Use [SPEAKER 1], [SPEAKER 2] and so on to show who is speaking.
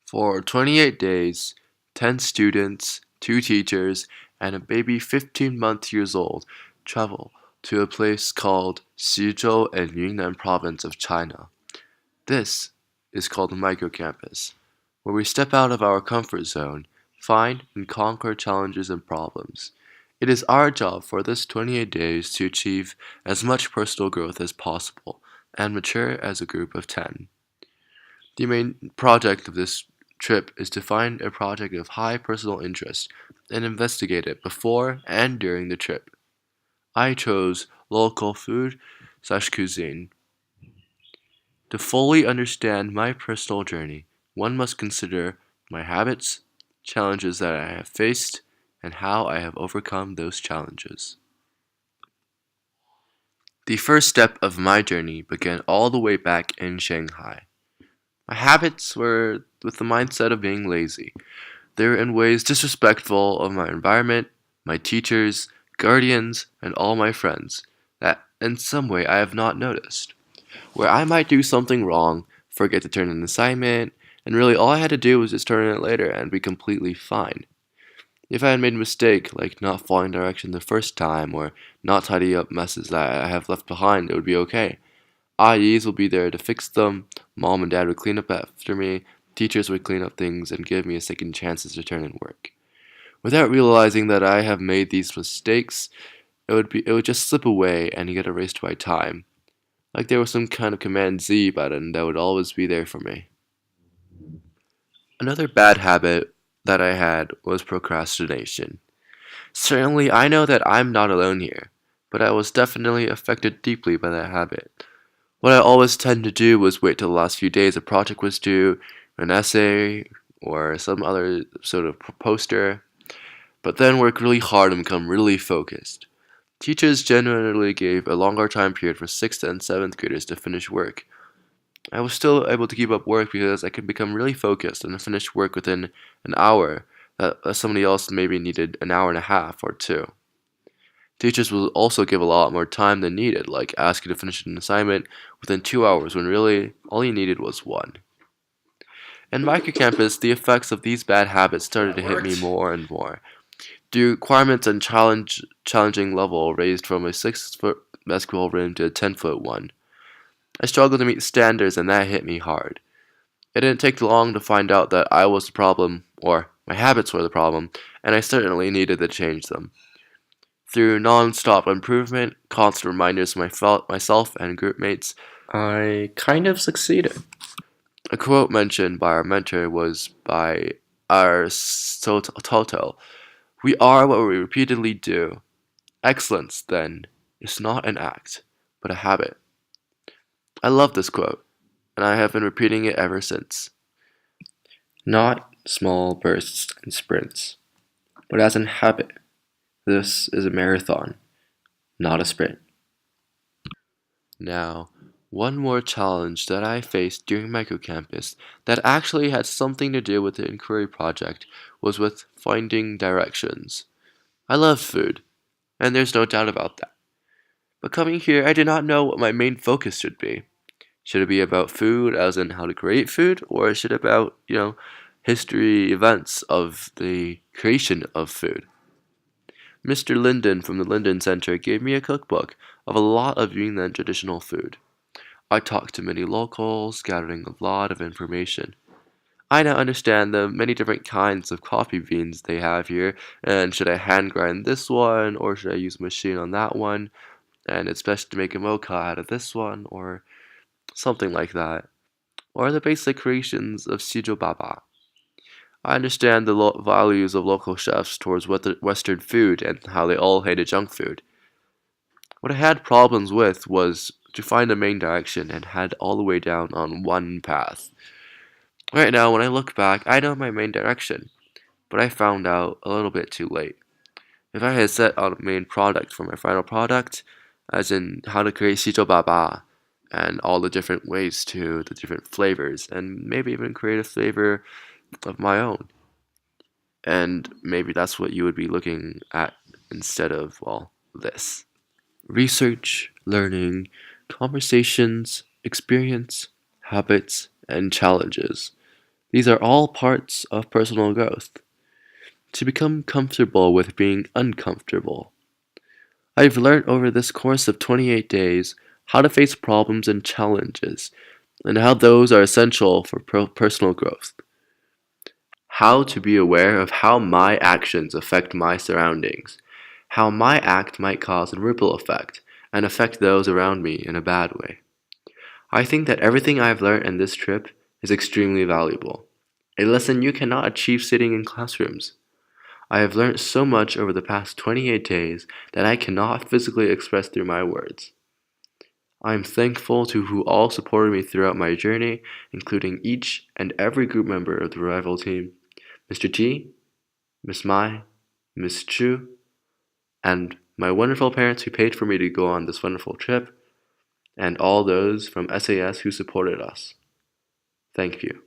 [SPEAKER 1] For 28 days, 10 students, 2 teachers, and a baby 15 months old travel to a place called Xizhou in Yunnan province of China. This is called the Microcampus, where we step out of our comfort zone, find and conquer challenges and problems. It is our job for this 28 days to achieve as much personal growth as possible and mature as a group of 10. The main project of this trip is to find a project of high personal interest and investigate it before and during the trip. I chose local food/cuisine. To fully understand my personal journey, one must consider my habits, challenges that I have faced, and how I have overcome those challenges. The first step of my journey began all the way back in Shanghai. My habits were with the mindset of being lazy. They were in ways disrespectful of my environment, my teachers, guardians, and all my friends that in some way I have not noticed. Where I might do something wrong, forget to turn in an assignment, and really all I had to do was just turn in it later and be completely fine. If I had made a mistake, like not following direction the first time or not tidying up messes that I have left behind, it would be okay. IEs will be there to fix them, mom and dad would clean up after me, teachers would clean up things and give me a second chances to turn in work. Without realizing that I have made these mistakes, it would just slip away and get erased by time. Like there was some kind of Command Z button that would always be there for me. Another bad habit that I had was procrastination. Certainly, I know that I'm not alone here, but I was definitely affected deeply by that habit. What I always tend to do was wait till the last few days a project was due, an essay, or some other sort of poster, but then work really hard and become really focused. Teachers generally gave a longer time period for 6th and 7th graders to finish work. I was still able to keep up work because I could become really focused and finish work within an hour that somebody else maybe needed an hour and a half or two. Teachers will also give a lot more time than needed, like ask you to finish an assignment within 2 hours when really all you needed was one. In Microcampus, the effects of these bad habits started
[SPEAKER 2] That
[SPEAKER 1] to hit me
[SPEAKER 2] worked.
[SPEAKER 1] more and more. The requirements and challenging level raised from a 6 foot basketball rim to a 10-foot one. I struggled to meet standards and that hit me hard. It didn't take long to find out that I was the problem, or my habits were the problem, and I certainly needed to change them. Through non-stop improvement, constant reminders to myself and group mates,
[SPEAKER 2] I kind of succeeded.
[SPEAKER 1] a quote mentioned by our mentor was by Aristotle. We are what we repeatedly do. Excellence, then, is not an act, but a habit. I love this quote, and I have been repeating it ever since.
[SPEAKER 2] Not small bursts and sprints, but as in habit. This is a marathon, not a sprint.
[SPEAKER 1] Now, one more challenge that I faced during Microcampus that actually had something to do with the inquiry project was with finding directions. I love food, and there's no doubt about that. But coming here, I did not know what my main focus should be. Should it be about food, as in how to create food, or should it about, history events of the creation of food? Mr. Linden from the Linden Center gave me a cookbook of a lot of Yunnan traditional food. I talked to many locals, gathering a lot of information. I now understand the many different kinds of coffee beans they have here, and should I hand grind this one, or should I use a machine on that one, and it's best to make a mocha out of this one, or something like that. Or the basic creations of Sijo Baba. I understand the values of local chefs towards Western food and how they all hated junk food. What I had problems with was to find the main direction and head all the way down on one path. Right now, when I look back, I know my main direction, but I found out a little bit too late. If I had set out a main product for my final product, as in how to create Shijo Baba, and all the different ways to the different flavors, and maybe even create a flavor of my own. And maybe that's what you would be looking at instead of, well, this. Research, learning, conversations, experience, habits, and challenges. These are all parts of personal growth. To become comfortable with being uncomfortable. I've learned over this course of 28 days how to face problems and challenges, and how those are essential for personal growth. How to be aware of how my actions affect my surroundings, how my act might cause a ripple effect and affect those around me in a bad way. I think that everything I've learned in this trip is extremely valuable, a lesson you cannot achieve sitting in classrooms. I have learned so much over the past 28 days that I cannot physically express through my words. I am thankful to who all supported me throughout my journey, including each and every group member of the Revival team, Mr. T, Miss Mai, Miss Chu, and my wonderful parents who paid for me to go on this wonderful trip, and all those from SAS who supported us. Thank you.